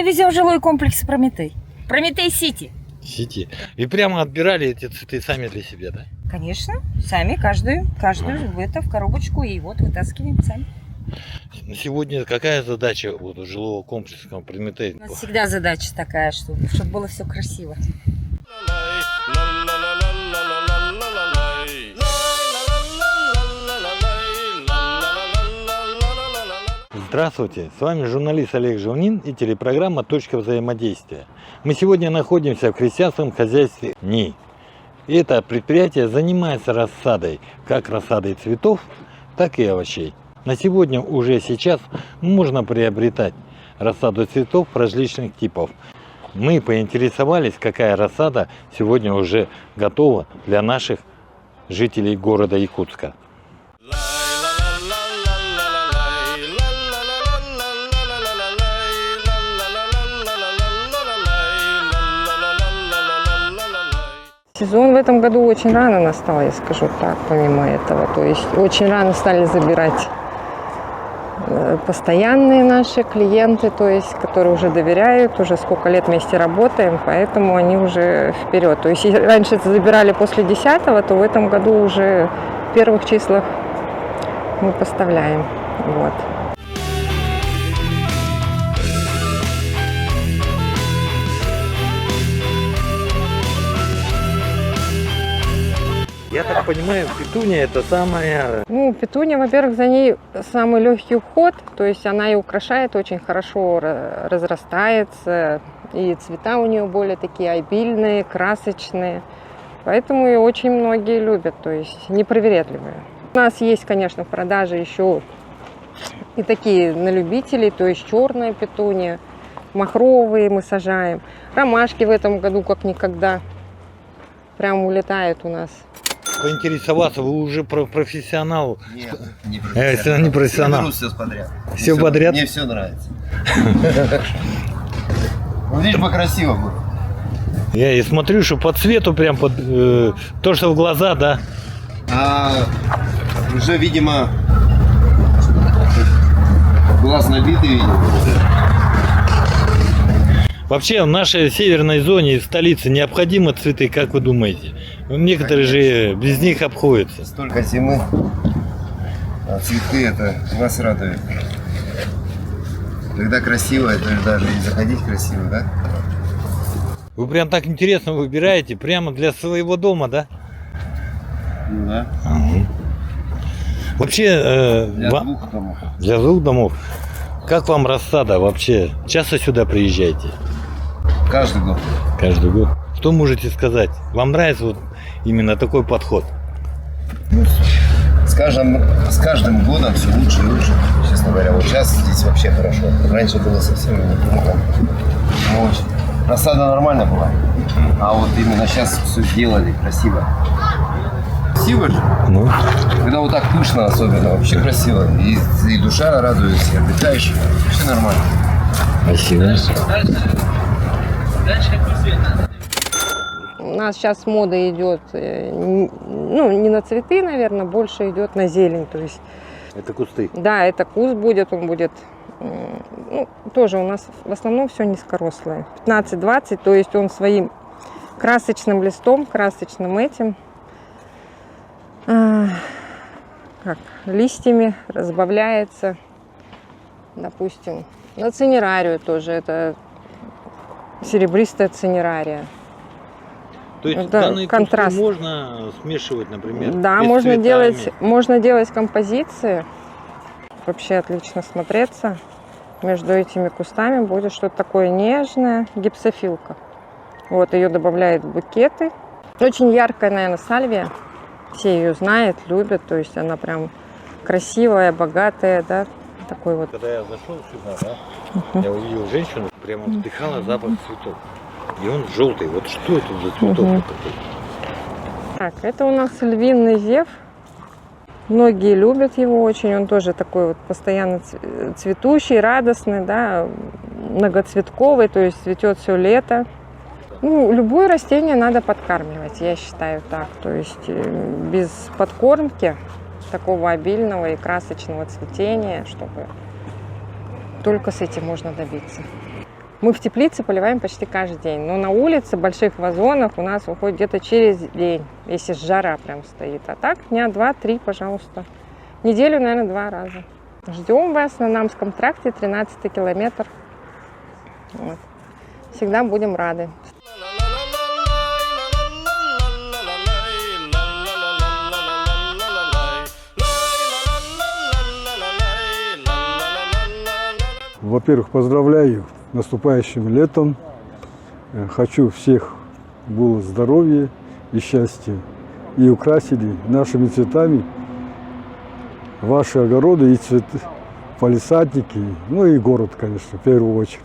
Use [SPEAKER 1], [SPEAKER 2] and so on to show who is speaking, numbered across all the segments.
[SPEAKER 1] везем в жилой комплекс Прометей. Прометей-Сити.
[SPEAKER 2] Сети. И прямо отбирали эти цветы сами для себя, да?
[SPEAKER 1] Конечно, сами, каждую в коробочку и вот вытаскиваем сами.
[SPEAKER 2] На сегодня какая задача вот у жилого комплекса Прометей?
[SPEAKER 1] У нас всегда задача такая, чтобы было все красиво.
[SPEAKER 2] Здравствуйте, с вами журналист Олег Живнин и телепрограмма «Точка взаимодействия». Мы сегодня находимся в крестьянском хозяйстве НИИ. И это предприятие занимается рассадой, как рассадой цветов, так и овощей. На сегодня уже сейчас можно приобретать рассаду цветов различных типов. Мы поинтересовались, какая рассада сегодня уже готова для наших жителей города Якутска.
[SPEAKER 3] Сезон в этом году очень рано настал, я скажу так, помимо этого. То есть очень рано стали забирать постоянные наши клиенты, то есть которые уже доверяют, уже сколько лет вместе работаем, поэтому они уже вперед. То есть если раньше это забирали после 10-го, то в этом году уже в первых числах мы поставляем. Вот.
[SPEAKER 2] Я так понимаю, петуния это самая...
[SPEAKER 3] Ну, петуния, во-первых, за ней самый легкий уход, то есть она и украшает, очень хорошо разрастается, и цвета у нее более такие обильные, красочные, поэтому ее очень многие любят, то есть непривередливые. У нас есть, конечно, в продаже еще и такие на любителей, то есть черная петуния, махровые мы сажаем, ромашки в этом году как никогда прям улетают у нас.
[SPEAKER 2] Поинтересоваться, вы уже профессионал?
[SPEAKER 4] Нет, не профессионал.
[SPEAKER 2] Не профессионал.
[SPEAKER 4] Я беру все подряд.
[SPEAKER 2] Все подряд?
[SPEAKER 4] Мне все нравится. Ну, лишь бы красиво было.
[SPEAKER 2] Я и смотрю, что по цвету прям под то, что в глаза, да?
[SPEAKER 4] Уже, видимо, глаз набитый, видимо.
[SPEAKER 2] Вообще в нашей северной зоне, в столице, необходимы цветы, как вы думаете? Некоторые же без них обходятся.
[SPEAKER 4] Столько зимы, а цветы это нас радует. Когда красиво, это даже и заходить красиво, да?
[SPEAKER 2] Вы прям так интересно выбираете, прямо для своего дома, да?
[SPEAKER 4] Ну да.
[SPEAKER 2] Ага. Вообще...
[SPEAKER 4] Для двух домов.
[SPEAKER 2] Для двух домов. Как вам рассада вообще? Часто сюда приезжаете?
[SPEAKER 4] Каждый год.
[SPEAKER 2] Каждый год. Что можете сказать? Вам нравится вот именно такой подход?
[SPEAKER 4] С каждым годом все лучше и лучше, честно говоря. Вот сейчас здесь вообще хорошо. Раньше было совсем неплохо. Ну, очень. Рассада нормально была. А вот именно сейчас все сделали красиво. Красиво же?
[SPEAKER 2] Ну.
[SPEAKER 4] Когда вот так пышно особенно, вообще красиво. И душа радуется, и отдыхаешь. Все нормально.
[SPEAKER 2] Спасибо.
[SPEAKER 3] У нас сейчас мода идет, ну, не на цветы, наверное, больше идет на зелень. То есть,
[SPEAKER 2] Это кусты.
[SPEAKER 3] да, это куст будет, он будет, ну, тоже у нас в основном все низкорослое. 15-20, то есть он своим красочным листом, красочным этим, как, листьями разбавляется. Допустим, на цинерарию тоже, это серебристая цинерария.
[SPEAKER 2] То есть
[SPEAKER 3] Это
[SPEAKER 2] данные
[SPEAKER 3] контраст.
[SPEAKER 2] кусты можно смешивать, например?
[SPEAKER 3] Да,
[SPEAKER 2] с
[SPEAKER 3] можно
[SPEAKER 2] цветами?
[SPEAKER 3] делать композиции. Вообще отлично смотреться. Между этими кустами будет что-то такое нежное, гипсофилка. Вот, ее добавляют в букеты. Очень яркая, наверное, сальвия. Все ее знают, любят. То есть она прям красивая, богатая, да. Такой вот.
[SPEAKER 2] Когда я зашел сюда, да, я увидел женщину, прямо вдыхала запах цветов. И он желтый. Вот что это за цветок вот такой?
[SPEAKER 3] Так, это у нас львиный зев. Многие любят его очень. Он тоже такой вот постоянно цветущий, радостный, да, многоцветковый, то есть цветет все лето. Ну, любое растение надо подкармливать, я считаю так. То есть без подкормки такого обильного и красочного цветения, чтобы только с этим можно добиться. Мы в теплице поливаем почти каждый день, но на улице, в больших вазонах у нас уходит где-то через день, если жара прям стоит. А так дня 2-3, пожалуйста. В неделю, наверное, 2 раза. Ждем вас на Намском тракте, 13 километр. Вот. Всегда будем рады.
[SPEAKER 5] Во-первых, поздравляю с наступающим летом. Хочу всех было здоровья и счастья. И украсили нашими цветами ваши огороды и цветы, палисадники, ну и город, конечно, в первую очередь.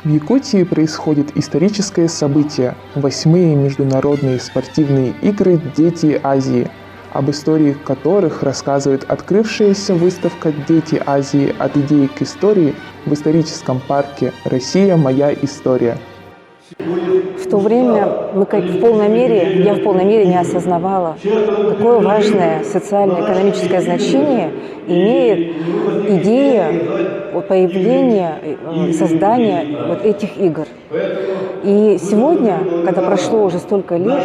[SPEAKER 6] В Якутии происходит историческое событие – 8-е международные спортивные игры «Дети Азии», об истории которых рассказывает открывшаяся выставка «Дети Азии. От идеи к истории» в историческом парке «Россия. Моя история».
[SPEAKER 7] В то время я в полной мере не осознавала, какое важное социально-экономическое значение имеет идея появления и создания вот этих игр. И сегодня, когда прошло уже столько лет,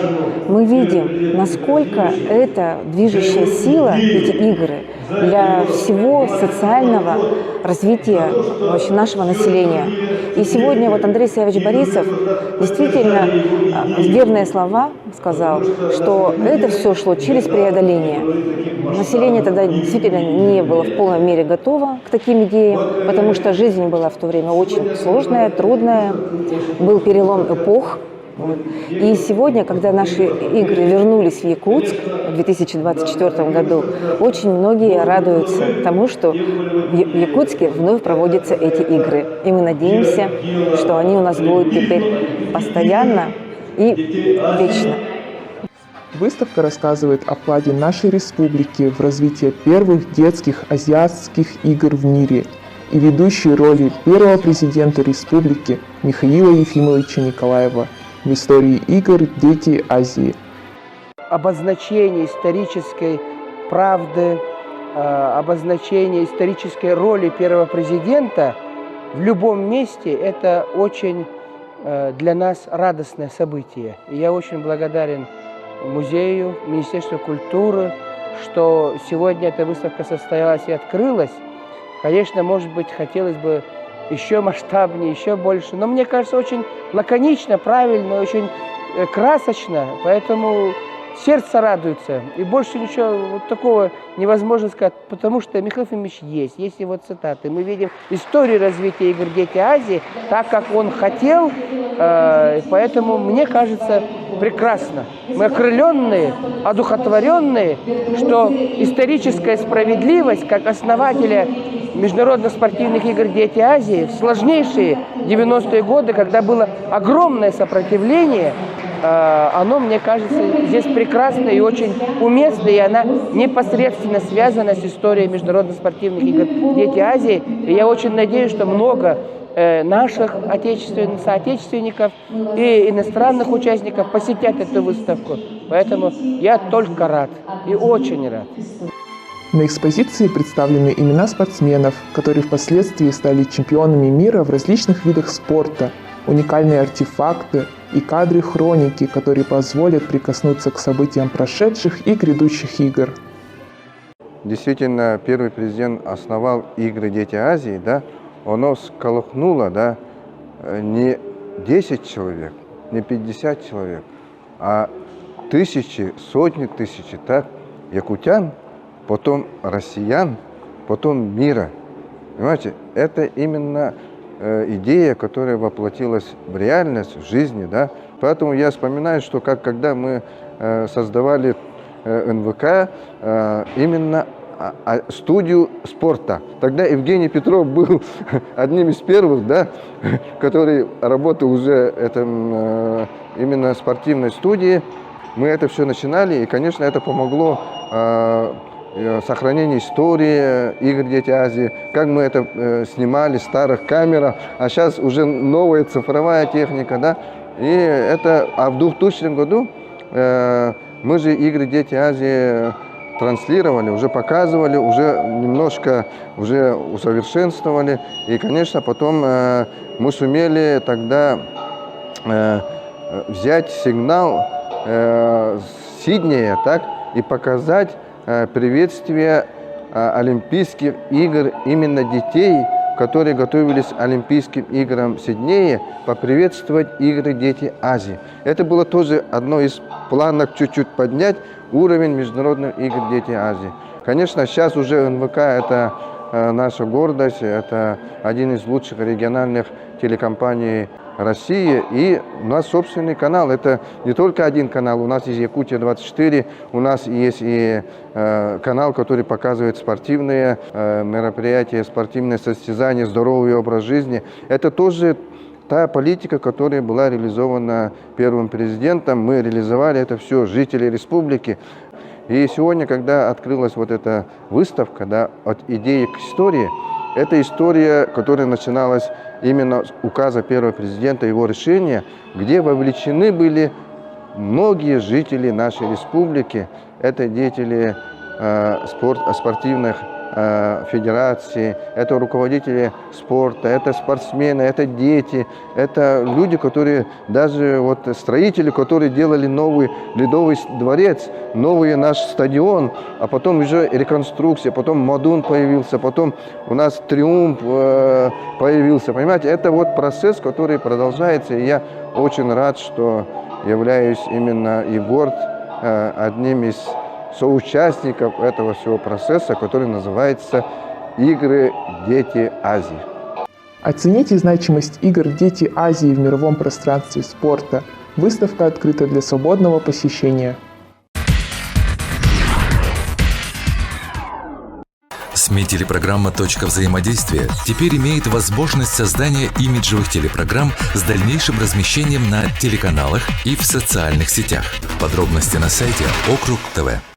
[SPEAKER 7] мы видим, насколько это движущая сила, эти игры, для всего социального развития вообще нашего населения. И сегодня вот Андрей Савич Борисов действительно верные слова сказал, что это все шло через преодоление. Население тогда действительно не было в полной мере готово к таким идеям, потому что жизнь была в то время очень сложная, трудная, был перелом эпох. Вот. И сегодня, когда наши игры вернулись в Якутск в 2024 году, очень многие радуются тому, что в Якутске вновь проводятся эти игры. И мы надеемся, что они у нас будут теперь постоянно и вечно.
[SPEAKER 6] Выставка рассказывает о вкладе нашей республики в развитие первых детских азиатских игр в мире и ведущей роли первого президента республики Михаила Ефимовича Николаева в истории игр «Дети Азии».
[SPEAKER 8] Обозначение исторической правды, обозначение исторической роли первого президента в любом месте – это очень для нас радостное событие. И я очень благодарен музею, Министерству культуры, что сегодня эта выставка состоялась и открылась. Конечно, может быть, хотелось бы еще масштабнее, еще больше. Но мне кажется, очень лаконично, правильно, очень красочно. Поэтому сердце радуется. И больше ничего вот такого невозможно сказать, потому что Михаил Ефимович есть его цитаты. Мы видим историю развития игр «Дети Азии», так, как он хотел. Поэтому, мне кажется, прекрасно. Мы окрыленные, одухотворенные, что историческая справедливость, как основателя международных спортивных игр «Дети Азии» в сложнейшие 90-е годы, когда было огромное сопротивление, оно, мне кажется, здесь прекрасно и очень уместно, и она непосредственно связана с историей международных спортивных игр «Дети Азии». И я очень надеюсь, что много наших соотечественников и иностранных участников посетят эту выставку. Поэтому я только рад и очень рад.
[SPEAKER 6] На экспозиции представлены имена спортсменов, которые впоследствии стали чемпионами мира в различных видах спорта, уникальные артефакты и кадры хроники, которые позволят прикоснуться к событиям прошедших и грядущих игр.
[SPEAKER 9] Действительно, первый президент основал игры «Дети Азии», да, оно всколыхнуло, да, не 10 человек, не 50 человек, а тысячи, сотни тысяч, так, якутян, потом россиян, потом мира. Понимаете, это именно идея, которая воплотилась в реальность, в жизни, да. Поэтому я вспоминаю, что когда мы создавали НВК, именно студию спорта. Тогда Евгений Петров был одним из первых, да, который работал уже именно в спортивной студии. Мы это все начинали, и, конечно, это помогло сохранение истории игр «Дети Азии», как мы это снимали в старых камерах, а сейчас уже новая цифровая техника, да, и это, а в 2000 году мы же игры «Дети Азии» транслировали, уже показывали, уже немножко уже усовершенствовали, и, конечно, потом мы сумели тогда взять сигнал Сиднея, так, и показать приветствие Олимпийских игр именно детей, которые готовились к Олимпийским играм в Сиднее, поприветствовать игры «Дети Азии». Это было тоже одно из планов чуть-чуть поднять уровень международных игр «Дети Азии». Конечно, сейчас уже НВК – это наша гордость, это один из лучших региональных телекомпаний России, и у нас собственный канал. Это не только один канал, у нас есть Якутия-24, у нас есть и канал, который показывает спортивные мероприятия, спортивные состязания, здоровый образ жизни. Это тоже та политика, которая была реализована первым президентом. Мы реализовали это все, жители республики. И сегодня, когда открылась вот эта выставка, да, от идеи к истории, это история, которая начиналась именно с указа первого президента, его решения, где вовлечены были многие жители нашей республики. Это деятели спортивных федераций, это руководители спорта, это спортсмены, это дети, это люди, которые даже вот строители, которые делали новый ледовый дворец, новый наш стадион, а потом уже реконструкция, потом Модун появился, потом у нас Триумф появился, понимаете, это вот процесс, который продолжается, и я очень рад, что являюсь именно и горд одним из соучастников этого всего процесса, который называется «Игры Дети Азии».
[SPEAKER 6] Оцените значимость игр «Дети Азии» в мировом пространстве спорта. Выставка открыта для свободного посещения.
[SPEAKER 10] СМИ телепрограмма «Точка взаимодействия» теперь имеет возможность создания имиджевых телепрограмм с дальнейшим размещением на телеканалах и в социальных сетях. Подробности на сайте Округ ТВ.